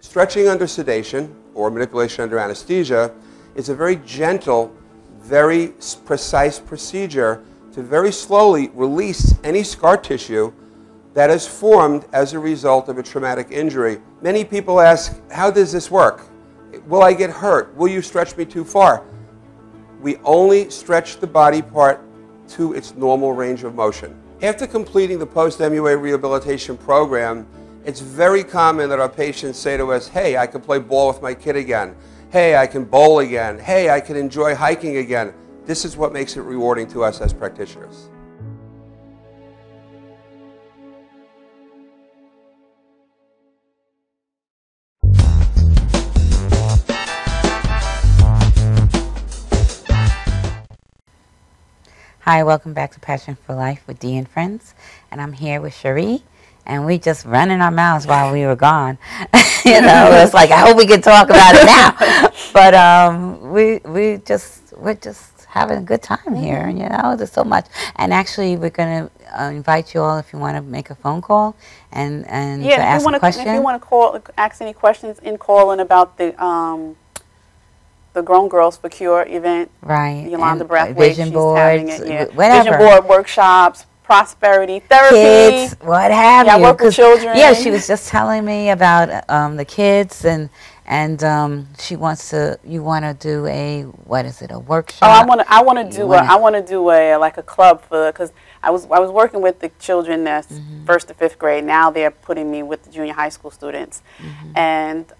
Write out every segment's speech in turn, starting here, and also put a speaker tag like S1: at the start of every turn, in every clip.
S1: Stretching under sedation or manipulation under anesthesia is a very gentle, very precise procedure to very slowly release any scar tissue that is formed as a result of a traumatic injury. Many people ask, how does this work? Will I get hurt? Will you stretch me too far? We only stretch the body part to its normal range of motion. After completing the post-MUA rehabilitation program, it's very common that our patients say to us, hey, I can play ball with my kid again. Hey, I can bowl again. Hey, I can enjoy hiking again. This is what makes it rewarding to us as practitioners.
S2: Hi, welcome back to Passion for Life with Dee and Friends. And I'm here with Cherie, and we just running our mouths while we were gone. You know, it's like, I hope we can talk about it now. But we're just having a good time here, you know, there's so much. And actually, we're going to invite you all if you want to make a phone call and to ask a question.
S3: If you want to call, ask any questions in calling about the Grown Girls for Cure event.
S2: Right.
S3: Yolanda Brathwaite,
S2: vision
S3: she's
S2: boards,
S3: having it, yeah.
S2: whatever.
S3: Vision board workshops, prosperity, therapy.
S2: Kids, what have you.
S3: I work with children.
S2: Yeah, she was just telling me about the kids and she wants to, you want to do a, what is it, a workshop?
S3: Oh, I want to do a like a club for, because I was working with the children that's 1st to 5th grade. Now they're putting me with the junior high school students. And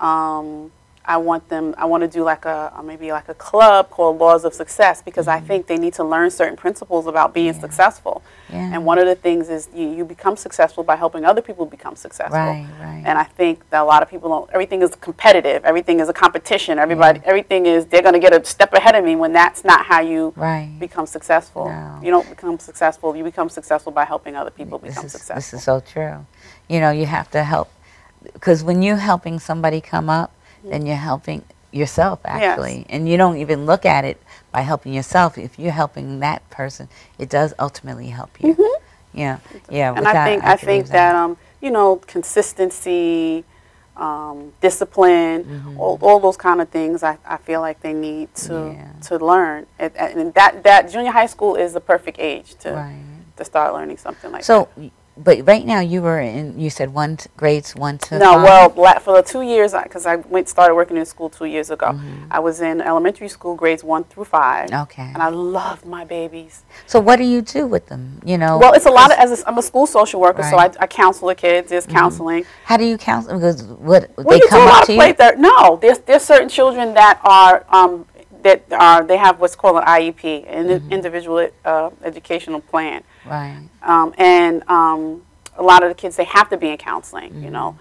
S3: I want to do like maybe like a club called Laws of Success, because I think they need to learn certain principles about being successful. And one of the things is you become successful by helping other people become successful. And I think that a lot of people don't, everything is competitive, everything is a competition, everything is, they're going to get a step ahead of me, when that's not how you become successful. You don't become successful, you become successful by helping other people become successful.
S2: This is so true. You know, you have to help, because when you're helping somebody come up, then you're helping yourself, actually. And you don't even look at it by helping yourself. If you're helping that person, it does ultimately help you. Yeah.
S3: And I think that you know, consistency, discipline, all those kind of things, I feel like they need to learn. And that junior high school is the perfect age to start learning something like that.
S2: But right now you were in, you said grades 1 to 5?
S3: No, well, for the 2 years, because I started working in school 2 years ago. I was in elementary school grades 1 through 5. Okay. And I loved my babies.
S2: So what do you do with them? You know.
S3: Well, it's a lot of, I'm a school social worker, so I counsel the kids. There's counseling.
S2: How do you counsel? Because
S3: they come up to you? No, there's certain children that are they have what's called an IEP, an individual educational plan. And a lot of the kids, they have to be in counseling, you know.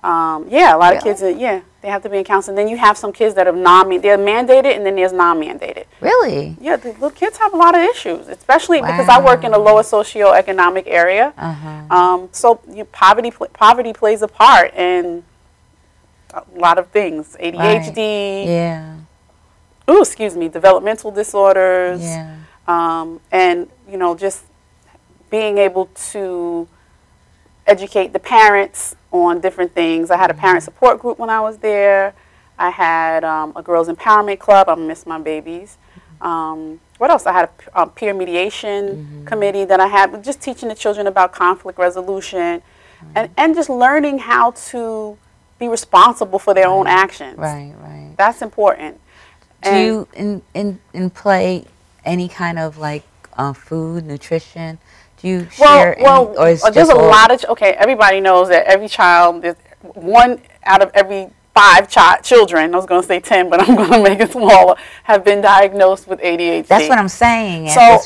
S3: A lot of kids, they have to be in counseling. Then you have some kids that are they're mandated, and then there's non-mandated.
S2: Really?
S3: Yeah, the little kids have a lot of issues, especially because I work in a lower socioeconomic area. So poverty plays a part in a lot of things. ADHD. Developmental disorders. And, you know, just being able to educate the parents on different things. I had a parent support group when I was there. I had a girls empowerment club. I miss my babies. What else? I had a peer mediation committee that I had, just teaching the children about conflict resolution and just learning how to be responsible for their own actions. That's important.
S2: Do you in play any kind of like food, nutrition? Do you share or is
S3: there's a lot of, everybody knows that every child, there's 1 out of every 5 children, I was going to say 10, but I'm going to make it smaller, have been diagnosed with ADHD.
S2: That's what I'm saying.
S3: So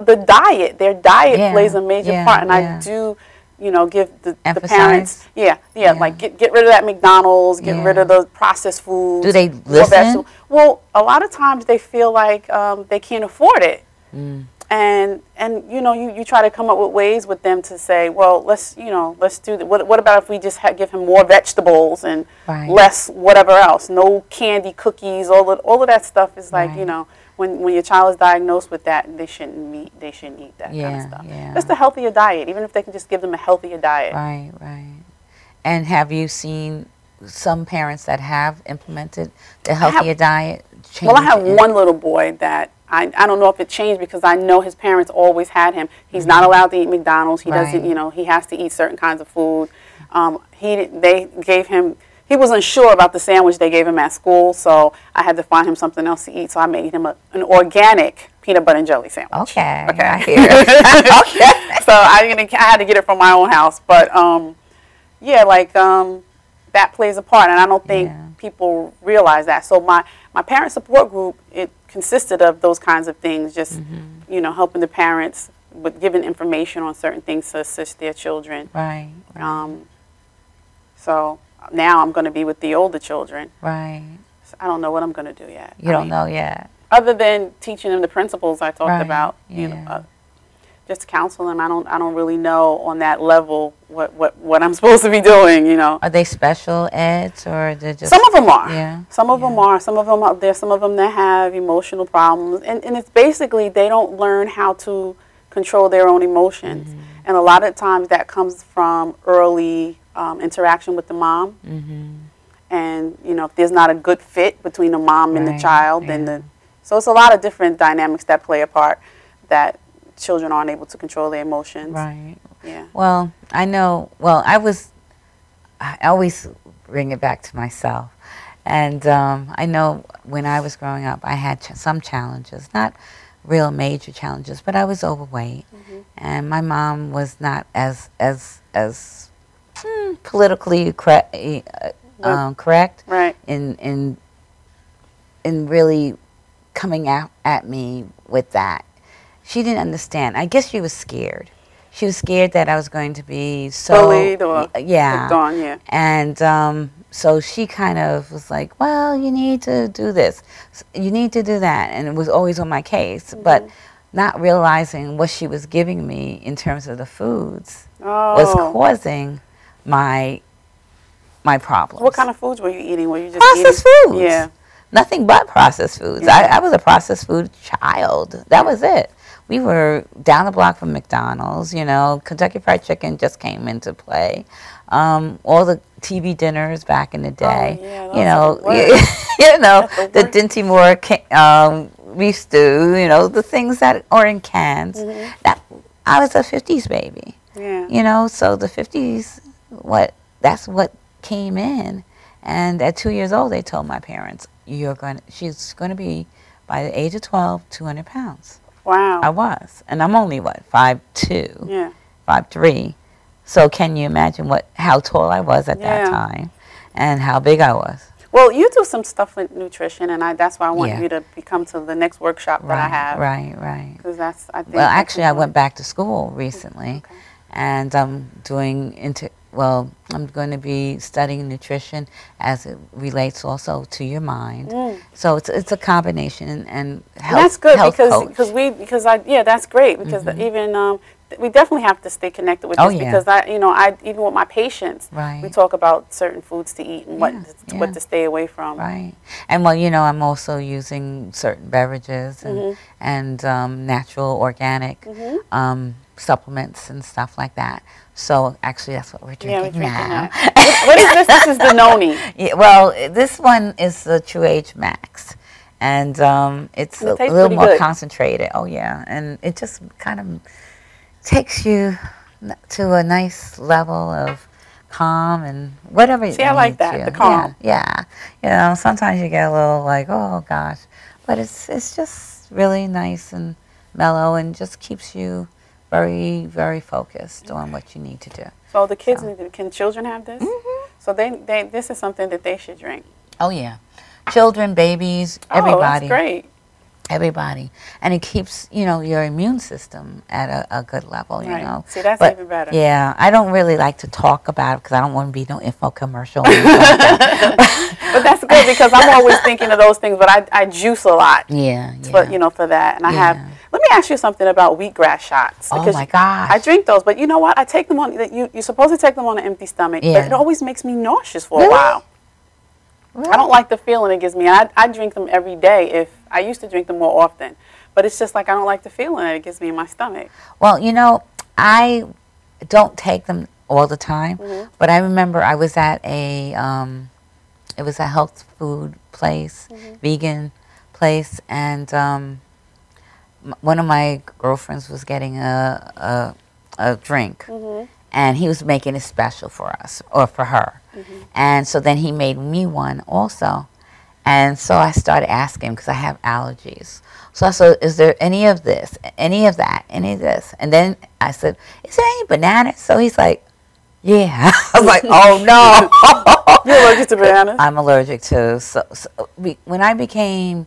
S3: their diet plays a major part, and I do, you know, give the parents, like get rid of that McDonald's, get rid of the processed foods.
S2: Do they listen?
S3: Well, a lot of times they feel like they can't afford it. And you know, you try to come up with ways with them to say, well, let's do that. What about if we just give him more vegetables and less whatever else? No candy, cookies, all of that stuff is like, you know, when your child is diagnosed with that, they shouldn't eat that kind of stuff. Just a healthier diet, even if they can just give them a healthier diet.
S2: And have you seen some parents that have implemented the healthier diet change?
S3: Well, I have one little boy that I don't know if it changed because I know his parents always had him. He's not allowed to eat McDonald's. He doesn't, you know, he has to eat certain kinds of food. They gave him, he was unsure about the sandwich they gave him at school, so I had to find him something else to eat. So I made him an organic peanut butter and jelly sandwich.
S2: Okay.
S3: Okay.
S2: I hear it. Okay.
S3: So I had to get it from my own house, but yeah, like that plays a part, and I don't think people realize that. So my parent support group, it consisted of those kinds of things, just you know, helping the parents with giving information on certain things to assist their children.
S2: Right.
S3: So now I'm going to be with the older children.
S2: Right.
S3: So I don't know what I'm going to do yet.
S2: You don't know yet.
S3: Other than teaching them the principles I talked about, you know, just counsel them. I don't really know on that level what I'm supposed to be doing. You know.
S2: Are they special eds or they're just?
S3: Some of them are.
S2: Yeah.
S3: Some of them are. Some of them there's some of them that have emotional problems, and it's basically they don't learn how to control their own emotions, and a lot of times that comes from early interaction with the mom. And you know, if there's not a good fit between the mom and the child, then so it's a lot of different dynamics that play a part that children aren't able to control their emotions.
S2: Right.
S3: Yeah.
S2: Well, I know. Well, I always bring it back to myself, and I know when I was growing up, I had some challenges, not real major challenges, but I was overweight, and my mom was not as politically correct
S3: Right.
S2: in really coming out at me with that. She didn't understand. I guess she was scared. She was scared that I was going to be so
S3: bullied or picked on,
S2: And so she kind of was like, well, you need to do this. You need to do that. And it was always on my case. But not realizing what she was giving me in terms of the foods was causing my problems.
S3: What kind of foods were you eating? Were you just
S2: processed foods?
S3: Yeah.
S2: Nothing but processed foods. I was a processed food child. That was it. We were down the block from McDonald's, you know, Kentucky Fried Chicken just came into play. All the TV dinners back in the day, you know, the Dinty Moore beef stew, you know, the things that are in cans. That I was a 50s baby, you know, so the 50s, that's what came in. And at 2 years old, they told my parents, she's going to be, by the age of 12, 200 pounds.
S3: Wow.
S2: I was. And I'm only, 5'2",
S3: Yeah.
S2: 5'3". So can you imagine how tall I was at that time and how big I was?
S3: Well, you do some stuff with nutrition, and that's why I want you to come to the next workshop that I have.
S2: Right.
S3: Because I think.
S2: Well, actually, I went back to school recently, and I'm doing I'm going to be studying nutrition as it relates also to your mind. So it's a combination and health. That's good
S3: because that's great because even we definitely have to stay connected with this because I even with my patients we talk about certain foods to eat and what to stay away from.
S2: Right. And I'm also using certain beverages and natural organic supplements and stuff like that. So actually, that's what we're drinking now.
S3: What is this? This is the Noni.
S2: Yeah, well, this one is the True Age Max, and it's a little more concentrated. Oh yeah, and it just kind of takes you to a nice level of calm and whatever.
S3: See, I like that, the calm.
S2: Yeah. Sometimes you get a little like, oh gosh, but it's just really nice and mellow and just keeps you very, very focused on what you need to do.
S3: So the kids, can children have this? So this is something that they should drink.
S2: Oh yeah, children, babies, everybody.
S3: Oh, that's great.
S2: Everybody, and it keeps your immune system at a good level. You know.
S3: See, that's even better.
S2: Yeah, I don't really like to talk about it because I don't want to be no info commercial. But
S3: that's good because I'm always thinking of those things. But I juice a lot.
S2: Yeah.
S3: But for that, and I have. Let me ask you something about wheatgrass shots.
S2: Oh my gosh.
S3: I drink those, but you know what? I take them on. You're supposed to take them on an empty stomach, but it always makes me nauseous for a while. Really? I don't like the feeling it gives me. I drink them every day. I used to drink them more often, but it's just like I don't like the feeling that it gives me in my stomach.
S2: Well, I don't take them all the time. But I remember I was at a, it was a health food place, vegan place, and one of my girlfriends was getting a drink, and he was making it special for us, or for her. And so then he made me one also. And so I started asking, because I have allergies. So I said, is there any of this, any of that, any of this? And then I said, is there any bananas? So he's like, yeah. I was like, oh no.
S3: You're allergic to bananas?
S2: I'm allergic to. So when I became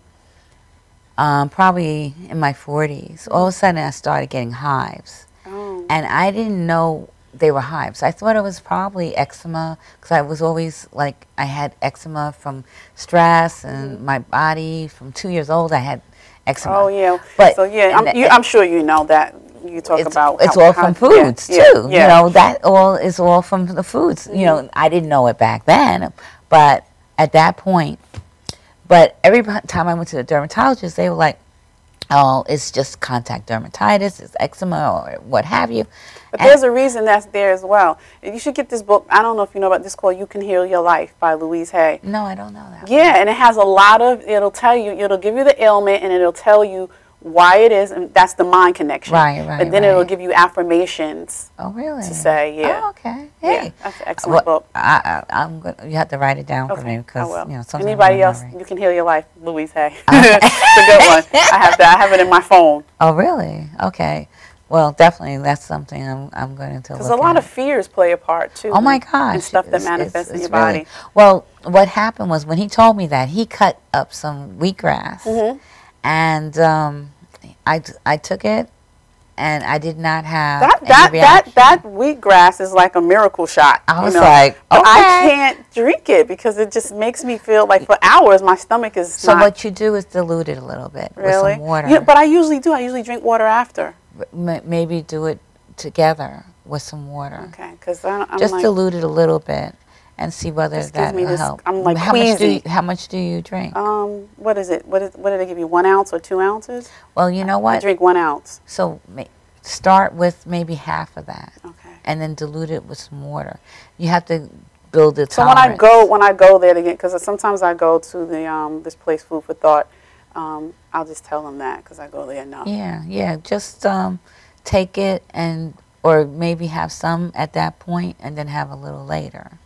S2: probably in my 40s, all of a sudden I started getting hives.
S3: Oh.
S2: And I didn't know they were hives. I thought it was probably eczema, because I was always like, I had eczema from stress, and my body, from 2 years old, I had eczema.
S3: Oh, yeah.
S2: But
S3: so, yeah, I'm sure you know that. You talk about
S2: it's all from foods, too.
S3: Yeah.
S2: You know, that all is all from the foods. You know, I didn't know it back then, but at that point, but every time I went to the dermatologist, they were like, oh, it's just contact dermatitis, it's eczema, or what have you.
S3: But there's a reason that's there as well. You should get this book. I don't know if you know about this, called You Can Heal Your Life by Louise Hay.
S2: No, I don't know that.
S3: Yeah, and it has a lot of, it'll tell you, it'll give you the ailment, and it'll tell you why it is, and that's the mind connection.
S2: Right.
S3: But then it'll give you affirmations.
S2: Oh, really?
S3: To say, yeah.
S2: Oh, okay. Hey.
S3: Yeah, that's an excellent book.
S2: I'm good. You have to write it down for me, because you know, sometimes
S3: anybody else, You Can Heal Your Life, Louise Hay. It's a good one. I have it in my phone.
S2: Oh, really? Okay. Well, definitely, that's something I'm going to look at.
S3: Because a lot of fears play a part, too.
S2: Oh, my gosh.
S3: And stuff that manifests in your body.
S2: Really, well, what happened was, when he told me that, he cut up some wheatgrass, and I took it, and I did not have any reaction.
S3: That wheatgrass is like a miracle shot.
S2: I was like, okay.
S3: I can't drink it, because it just makes me feel like for hours my stomach is
S2: So what you do is dilute it a little bit with some water.
S3: Yeah, but I usually do. I usually drink water after.
S2: Maybe do it together with some water.
S3: Okay, because I'm
S2: just
S3: like,
S2: dilute it a little bit and see whether that will help.
S3: I'm like queasy.
S2: How much do you drink?
S3: What is it? What did they give you? 1 ounce or 2 ounces?
S2: Well, you know what?
S3: I drink 1 ounce.
S2: So start with maybe half of that.
S3: Okay.
S2: And then dilute it with some water. You have to build the tolerance.
S3: So when I go there again, because sometimes I go to the this place, Food for Thought. I'll just tell them that, because I go there enough.
S2: Yeah. Just take it, or maybe have some at that point, and then have a little later,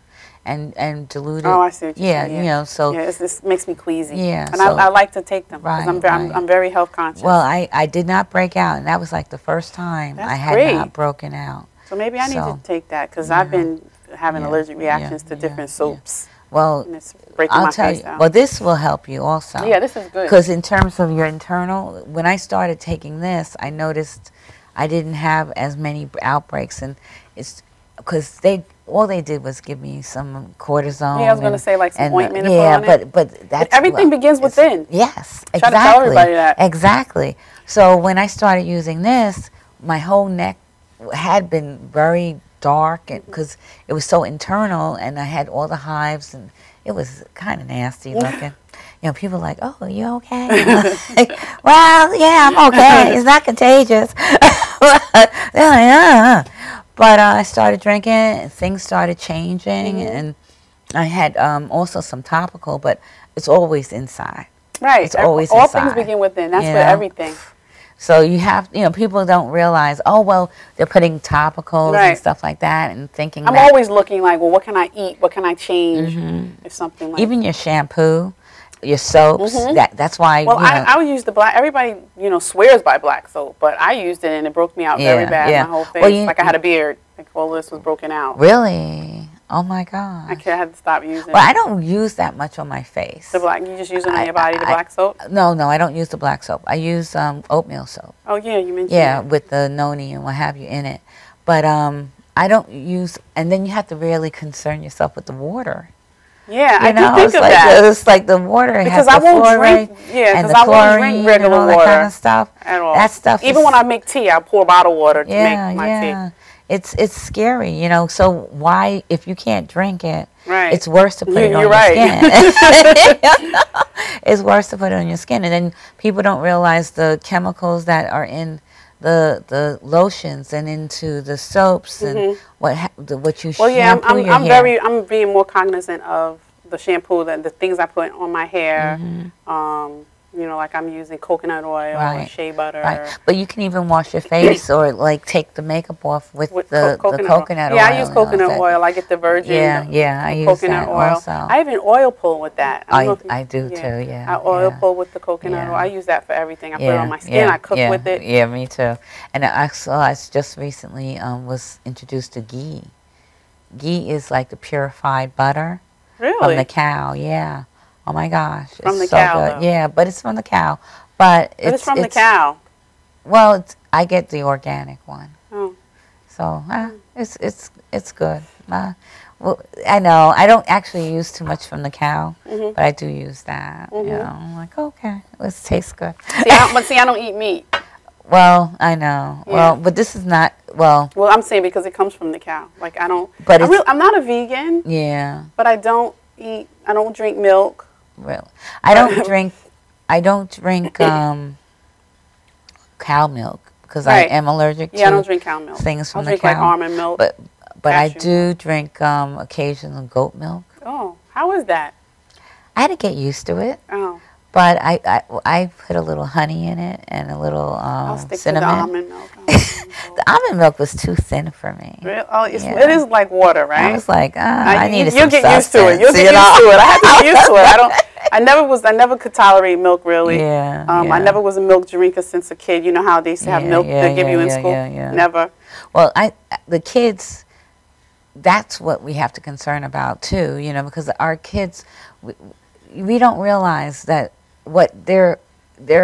S2: and dilute it.
S3: Oh, I see what you're saying.
S2: You know, so
S3: this makes me queasy.
S2: Yeah,
S3: and I like to take them,
S2: right,
S3: because I'm very health conscious.
S2: Well, I did not break out, and that was like the first time I had not broken out.
S3: So maybe I need to take that, because I've been having allergic reactions to different soaps.
S2: Well,
S3: and it's breaking
S2: I'll
S3: my
S2: tell
S3: face
S2: you.
S3: down.
S2: Well, this will help you also.
S3: Yeah, this is good.
S2: Because in terms of your internal, when I started taking this, I noticed I didn't have as many outbreaks, and it's because all they did was give me some cortisone.
S3: Yeah, I was going to say like some ointment.
S2: But that's
S3: everything begins within.
S2: Yes, exactly.
S3: Try to tell everybody that.
S2: Exactly. So when I started using this, my whole neck had been very dark, because it was so internal, and I had all the hives, and it was kind of nasty looking. You know, people are like, "Oh, are you okay?" Like, well, yeah, I'm okay. It's not contagious. They're like, But I started drinking, and things started changing, and I had also some topical, but it's always inside.
S3: Right.
S2: It's always
S3: all
S2: inside.
S3: things begin within. That's for everything.
S2: So you have, people don't realize, oh, well, they're putting topicals and stuff like that, and thinking
S3: I'm always looking like, well, what can I eat? What can I change? If something like
S2: even your shampoo, your soaps, that's why,
S3: well, I would use the black, everybody, swears by black soap, but I used it, and it broke me out very bad, my whole face, like I had a beard, like all this was broken out.
S2: Really? Oh my God.
S3: I had to stop using it.
S2: Well, I don't use that much on my face.
S3: The black, you just use it on your body, the black soap?
S2: No, I don't use the black soap. I use oatmeal soap.
S3: Oh, yeah, you mentioned
S2: that.
S3: that.
S2: With the noni and what have you in it. But I don't use, and then you have to really concern yourself with the water.
S3: Yeah, I do think of that.
S2: It's like the water
S3: because
S2: has
S3: I
S2: the
S3: won't
S2: fluoride
S3: drink. Yeah, because I won't drink regular
S2: and all
S3: water
S2: that kind of stuff.
S3: At all.
S2: That stuff.
S3: Even when I make tea, I pour bottled water to make my tea.
S2: It's scary, So why, if you can't drink it,
S3: right.
S2: it's worse to put it on your skin. It's worse to put it on your skin, and then people don't realize the chemicals that are in the lotions and into the soaps and what you
S3: well, yeah,
S2: shampoo your hair.
S3: I'm being more cognizant of the shampoo, the things I put on my hair. You know, like I'm using coconut oil or shea butter.
S2: Right. But you can even wash your face or like take the makeup off with the coconut oil.
S3: Yeah, I use coconut oil. I get the virgin
S2: I use
S3: coconut
S2: that
S3: oil.
S2: also.
S3: I even oil pull with that.
S2: I do too, yeah.
S3: I oil pull with the coconut oil. I use that for everything. I put it on my skin. I cook with it.
S2: Yeah, me too. And I just recently was introduced to ghee. Ghee is like the purified butter from the cow, yeah. Oh my gosh,
S3: from
S2: it's
S3: the cow,
S2: good. Yeah, but it's from the cow. But
S3: it's from the cow.
S2: Well, I get the organic one.
S3: Oh.
S2: So it's good. Well, I know I don't actually use too much from the cow, but I do use that. You know, I'm like, okay, this tastes good.
S3: See, I don't eat meat.
S2: Well, I know. Yeah. Well, but this is not well.
S3: Well, I'm saying because it comes from the cow. Like I don't.
S2: But
S3: I'm not a vegan.
S2: Yeah.
S3: But I don't drink milk.
S2: Really, I don't drink cow milk because I am allergic to.
S3: Yeah, I don't drink cow milk.
S2: Things from
S3: I'll
S2: the
S3: drink
S2: cow.
S3: like almond milk.
S2: But I do drink occasional goat milk.
S3: Oh, how is that?
S2: I had to get used to it.
S3: Oh.
S2: But I put a little honey in it and a little
S3: I'll stick
S2: cinnamon.
S3: To the almond milk.
S2: The almond milk was too thin for me.
S3: Really? Oh, it is like water, right?
S2: I was like, I needed some
S3: substance. You'll get used to it. You'll get used to it. I had to get used to it. I never could tolerate milk really.
S2: Yeah,
S3: I never was a milk drinker since a kid. You know how they used to have milk they give you in school? Yeah. Never.
S2: Well, the kids, that's what we have to concern about too, you know, because our kids, we don't realize that what they're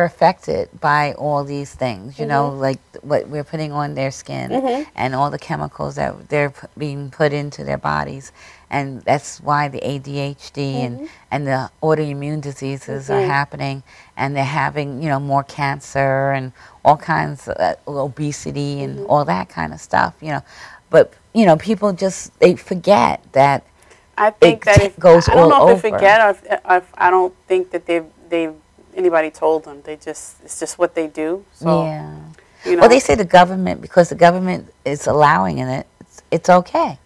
S2: affected by all these things, you know, like what we're putting on their skin and all the chemicals that they're being put into their bodies. And that's why the ADHD and the autoimmune diseases are happening, and they're having, you know, more cancer and all kinds of obesity and all that kind of stuff, you know. But, you know, people they forget that
S3: I think that
S2: goes all over.
S3: I don't know if they forget or if I don't think that anybody told them. It's just what they do. So,
S2: yeah.
S3: You know.
S2: Well, they say the government, because the government is allowing it, it's okay.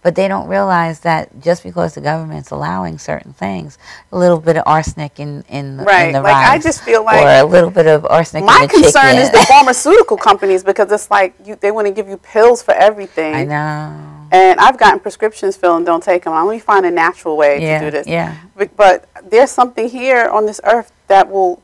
S2: But they don't realize that just because the government's allowing certain things, a little bit of arsenic in the rice,
S3: like I just feel like,
S2: or a little bit of arsenic in the chicken.
S3: My concern is the pharmaceutical companies, because it's like they want to give you pills for everything.
S2: I know.
S3: And I've gotten prescriptions filled and don't take them. Let me find a natural way to do this.
S2: Yeah.
S3: But there's something here on this earth that will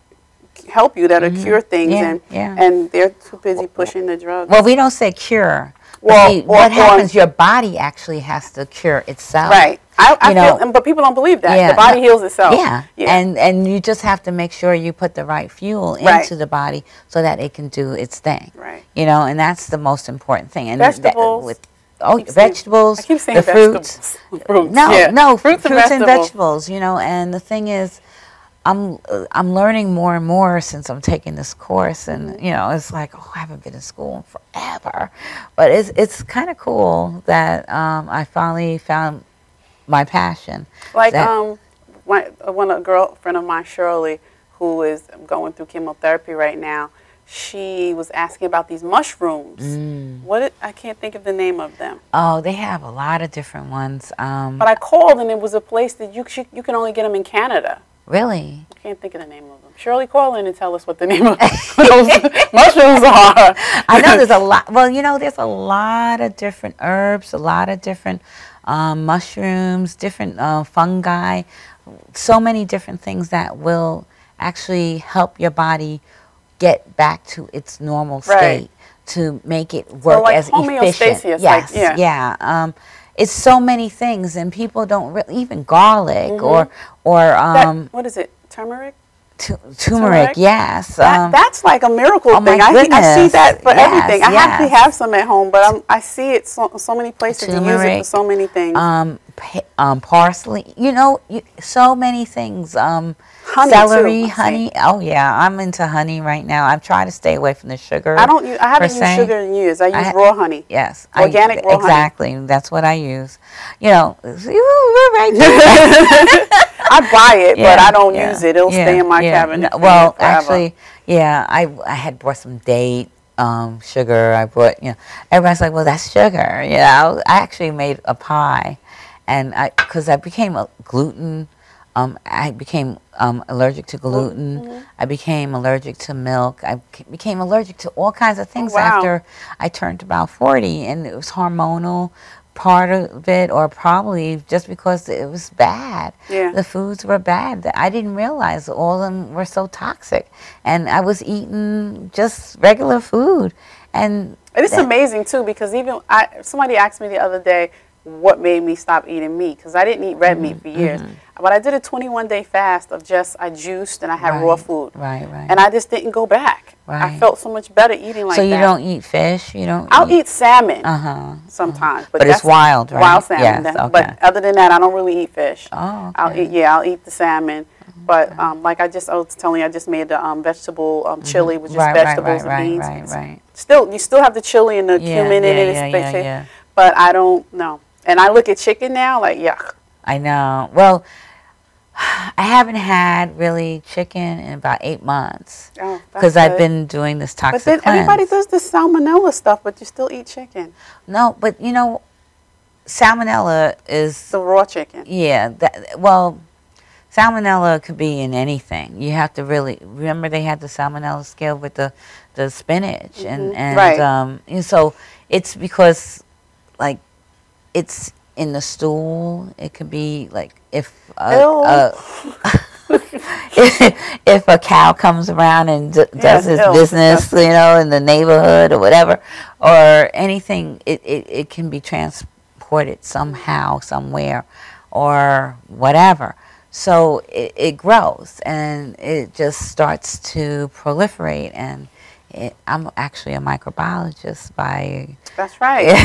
S3: help you, that'll cure things, and they're too busy pushing the drugs.
S2: Well, we don't say cure. Well, what happens? Your body actually has to cure itself.
S3: Right. I feel, but people don't believe that.
S2: Yeah,
S3: the body heals itself.
S2: Yeah. And you just have to make sure you put the right fuel into the body so that it can do its thing.
S3: Right.
S2: You know, and that's the most important thing. And
S3: vegetables.
S2: Vegetables.
S3: I keep saying
S2: the
S3: vegetables.
S2: Fruits. No, fruits and vegetables. You know, and the thing is, I'm learning more and more since I'm taking this course, and you know, it's like, I haven't been in school in forever, but it's kind of cool that I finally found my passion.
S3: Like a girlfriend of mine, Shirley, who is going through chemotherapy right now, she was asking about these mushrooms. I can't think of the name of them.
S2: Oh, they have a lot of different ones. But
S3: I called, and it was a place that you can only get them in Canada.
S2: Really?
S3: I can't think of the name of them. Shirley, call in and tell us what the name of those mushrooms are.
S2: I know there's a lot. Well, you know, there's a lot of different herbs, a lot of different mushrooms, different fungi, so many different things that will actually help your body get back to its normal state to make it work as efficient. Yes, it's so many things, and people don't really, even garlic or
S3: what is it? Turmeric?
S2: Turmeric, yes.
S3: That's like a miracle thing.
S2: My goodness.
S3: I see that for everything. I actually have some at home, but I see it so many places to use it for so many things.
S2: Parsley, you know, so many things.
S3: Honey,
S2: celery, honey. Oh yeah, I'm into honey right now. I'm trying to stay away from the sugar.
S3: I haven't used sugar in years. I use raw honey.
S2: Yes,
S3: organic raw honey.
S2: Exactly, that's what I use. You know, we're right there.
S3: I buy it, but I don't use it. It'll stay in my cabinet.
S2: Well, actually, I had bought some date sugar. I brought, you know, everybody's like, well, that's sugar. You know, I actually made a pie, and because I became a gluten. I became allergic to gluten. I became allergic to milk. I became allergic to all kinds of things after I turned about 40, and it was hormonal part of it, or probably just because it was bad.
S3: Yeah.
S2: The foods were bad. I didn't realize all of them were so toxic, and I was eating just regular food. And
S3: it's amazing too, because even somebody asked me the other day what made me stop eating meat, because I didn't eat red meat for years. But I did a 21-day fast of I juiced and I had raw food. And I just didn't go back. I felt so much better eating like that.
S2: So you don't eat fish? You don't?
S3: I'll eat salmon sometimes.
S2: But it's wild, right?
S3: Wild salmon.
S2: Yes, okay.
S3: But other than that, I don't really eat fish.
S2: Oh,
S3: I'll
S2: okay.
S3: I'll eat the salmon. But like I was telling you, I just made the vegetable chili with just vegetables and beans. Still, you still have the chili and the cumin in it. But I don't know. And I look at chicken now like, yuck.
S2: I know. Well, I haven't had really chicken in about 8 months because I've been doing this toxic cleanse. But then
S3: everybody does this salmonella stuff, but you still eat chicken.
S2: No, but you know, salmonella is
S3: the raw chicken.
S2: Yeah. Well, salmonella could be in anything. You have to really remember they had the salmonella scale with the spinach and so it's because like it's in the stool. It could be like if if a cow comes around and does his business, you know, in the neighborhood or whatever, or anything, it can be transported somehow, somewhere, or whatever. So it grows and it just starts to proliferate. And I'm actually a microbiologist by.
S3: That's right.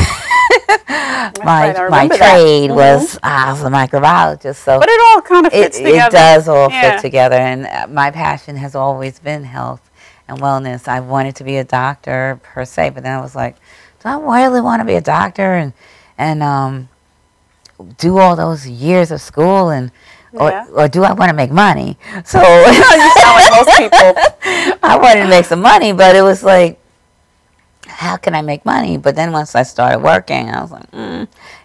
S2: My trade was I was a microbiologist, so
S3: but it all kind of fits together.
S2: It does all fit together, and my passion has always been health and wellness. I wanted to be a doctor per se, but then I was like, do I really want to be a doctor and do all those years of school and or do I want to make money? So
S3: you sound like most people.
S2: I wanted to make some money, but it was like, how can I make money? But then once I started working, I was like,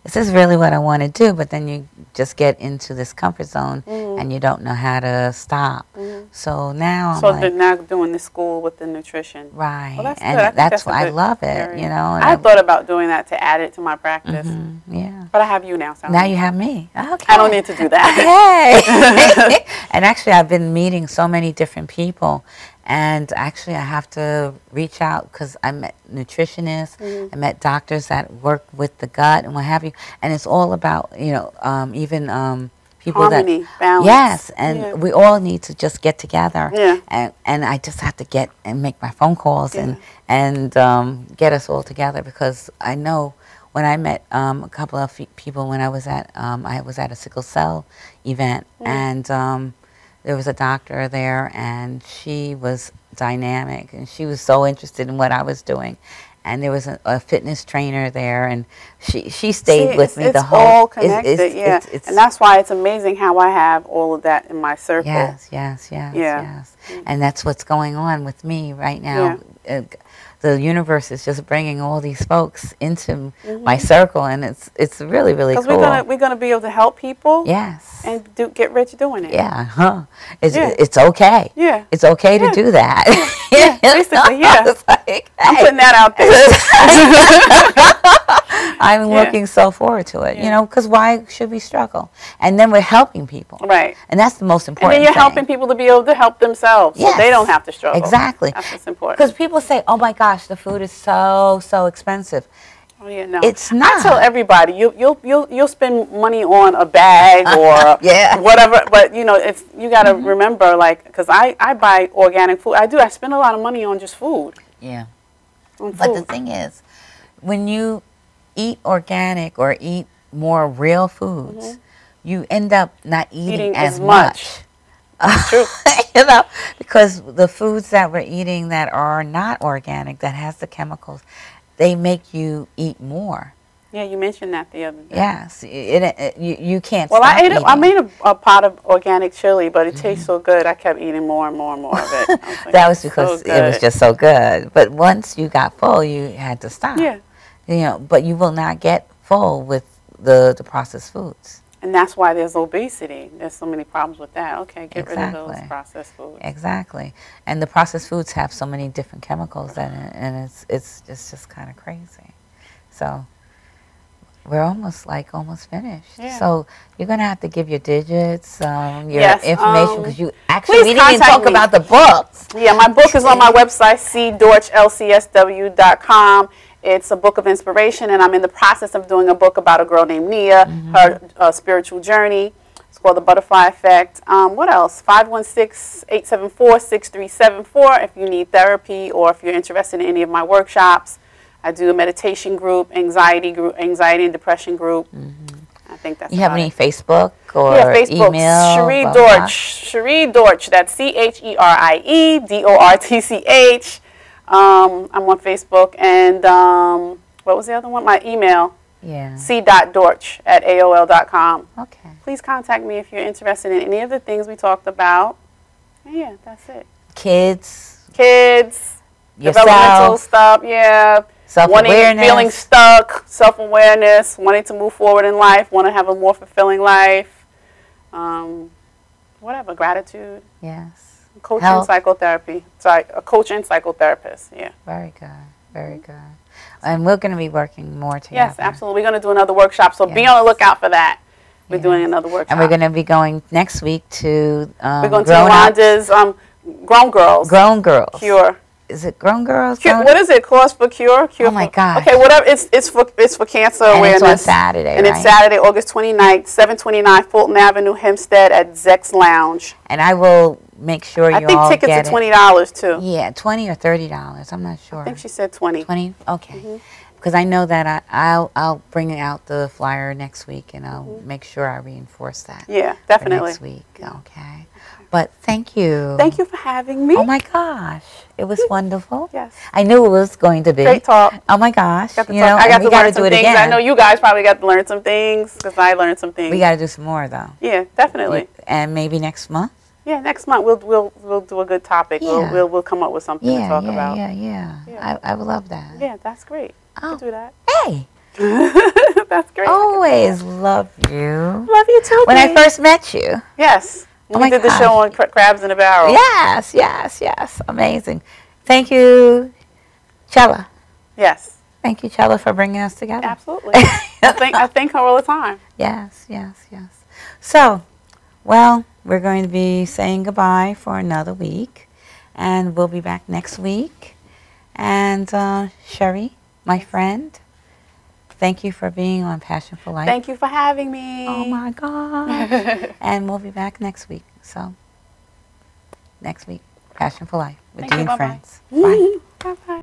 S2: is this really what I want to do? But then you just get into this comfort zone and you don't know how to stop. So now
S3: I'm now doing this school with the nutrition.
S2: Right.
S3: Well, that's
S2: and
S3: good.
S2: that's why I love it, you know.
S3: I thought about doing that to add it to my practice.
S2: Yeah.
S3: But I have you now. So
S2: now you have me. Okay.
S3: I don't need to do that.
S2: Okay. And actually I've been meeting so many different people. And actually, I have to reach out because I met nutritionists, I met doctors that work with the gut and what have you. And it's all about, you know, even people
S3: harmony, balance.
S2: Yes, and we all need to just get together.
S3: Yeah.
S2: And I just have to get and make my phone calls and get us all together, because I know when I met a couple of people when I was at a sickle cell event, and there was a doctor there, and she was dynamic, and she was so interested in what I was doing. And there was a fitness trainer there, and she stayed with me the whole.
S3: It's all connected, it's, and that's why it's amazing how I have all of that in my circle.
S2: Yes. And that's what's going on with me right now. The universe is just bringing all these folks into my circle, and it's really, really cool.
S3: Because we're gonna be able to help people.
S2: Yes.
S3: And get rich doing it.
S2: Yeah. It's okay.
S3: Yeah.
S2: It's okay to do that.
S3: Basically,
S2: It's like, hey.
S3: I'm putting that out there.
S2: I'm looking so forward to it, you know, because why should we struggle? And then we're helping people.
S3: Right.
S2: And that's the most important
S3: thing. And then you're
S2: thing.
S3: helping people to be able to help themselves, so they don't have to struggle.
S2: Exactly.
S3: That's what's important.
S2: Because people say, oh my gosh, the food is so expensive.
S3: Oh yeah, no.
S2: It's not.
S3: I tell everybody, you'll spend money on a bag or whatever, but you know, you got to remember, like, because I buy organic food. I spend a lot of money on just food.
S2: Yeah. But the thing is, when you eat organic or eat more real foods, you end up not eating as much.
S3: That's true.
S2: You know, because the foods that we're eating that are not organic, that has the chemicals, they make you eat more.
S3: Yeah, you mentioned that the other day.
S2: Yes, you can't.
S3: Well,
S2: stop
S3: I made a pot of organic chili, but it tastes so good. I kept eating more and more and more of it. Like,
S2: that was because it was just so good. But once you got full, you had to stop.
S3: Yeah.
S2: You know, but you will not get full with the processed foods.
S3: And that's why there's obesity. There's so many problems with that. Okay, get rid of those processed foods.
S2: Exactly. And the processed foods have so many different chemicals in it, and it's just kind of crazy. So we're almost finished.
S3: Yeah.
S2: So you're going to have to give your digits, your information, because you actually we didn't even talk about the books.
S3: Yeah, my book is on my website, cdorchlcsw.com. It's a book of inspiration, and I'm in the process of doing a book about a girl named Nia, her spiritual journey. It's called The Butterfly Effect. What else? 516-874-6374 if you need therapy or if you're interested in any of my workshops. I do a meditation group, anxiety and depression group. I think that's
S2: You have any Facebook or
S3: Facebook.
S2: email?
S3: Cherie Dortch. Cherie Dortch. That's CherieDortch. I'm on Facebook, and what was the other one? My email.
S2: Yeah.
S3: c.dortch@aol.com.
S2: Okay.
S3: Please contact me if you're interested in any of the things we talked about. Yeah, that's it.
S2: Kids.
S3: Developmental stuff. Yeah.
S2: Self-awareness.
S3: Feeling stuck. Self-awareness. Wanting to move forward in life. Want to have a more fulfilling life. Whatever. Gratitude.
S2: Yes.
S3: Coach and psychotherapy. Sorry, a coach and psychotherapist. Yeah.
S2: Very good. Very good. And we're going to be working more together.
S3: Yes, absolutely. We're going to do another workshop, so be on the lookout for that. We're doing another workshop.
S2: And we're going to be going next week to
S3: we're going to Yolanda's Grown Girls.
S2: Grown Girls.
S3: Cure.
S2: Is it Grown Girls?
S3: What is it? Cause for Cure?
S2: Oh my God.
S3: Okay, whatever. It's for cancer awareness.
S2: It's on Saturday,
S3: and it's Saturday, August 29th, 729 Fulton Avenue, Hempstead at Zex Lounge.
S2: And I will make sure you all get it.
S3: I think tickets are $20 too.
S2: Yeah, $20 or $30. I'm not sure.
S3: I think she said 20.
S2: 20? Okay. Because I know that I'll bring out the flyer next week, and I'll make sure I reinforce that.
S3: Yeah, definitely.
S2: Next week. Okay. But thank you.
S3: Thank you for having me.
S2: Oh my gosh, it was wonderful.
S3: Yes.
S2: I knew it was going to be.
S3: Great talk.
S2: Oh my gosh.
S3: I got to learn some things.
S2: Again.
S3: I know you guys probably got to learn some things because I learned some things.
S2: We got to do some more though.
S3: Yeah, definitely.
S2: And maybe next month.
S3: Yeah, next month we'll do a good topic.
S2: Yeah.
S3: We'll come up with something to talk about.
S2: Yeah. I would love that.
S3: Yeah, that's great.
S2: Oh.
S3: We'll do that.
S2: Hey.
S3: That's great.
S2: Always love you.
S3: Love you too.
S2: When I first met you.
S3: Yes. We did the show on Crabs in a Barrel.
S2: Yes. Amazing. Thank you, Chella.
S3: Yes.
S2: Thank you, Chella, for bringing us together.
S3: Absolutely. I thank her all the time.
S2: Yes. So, well, we're going to be saying goodbye for another week, and we'll be back next week. And Cherie, my friend, thank you for being on Passion for Life.
S3: Thank you for having me.
S2: Oh my God. And we'll be back next week. So, next week, Passion for Life with Dean Friends. Bye.
S3: Bye-bye.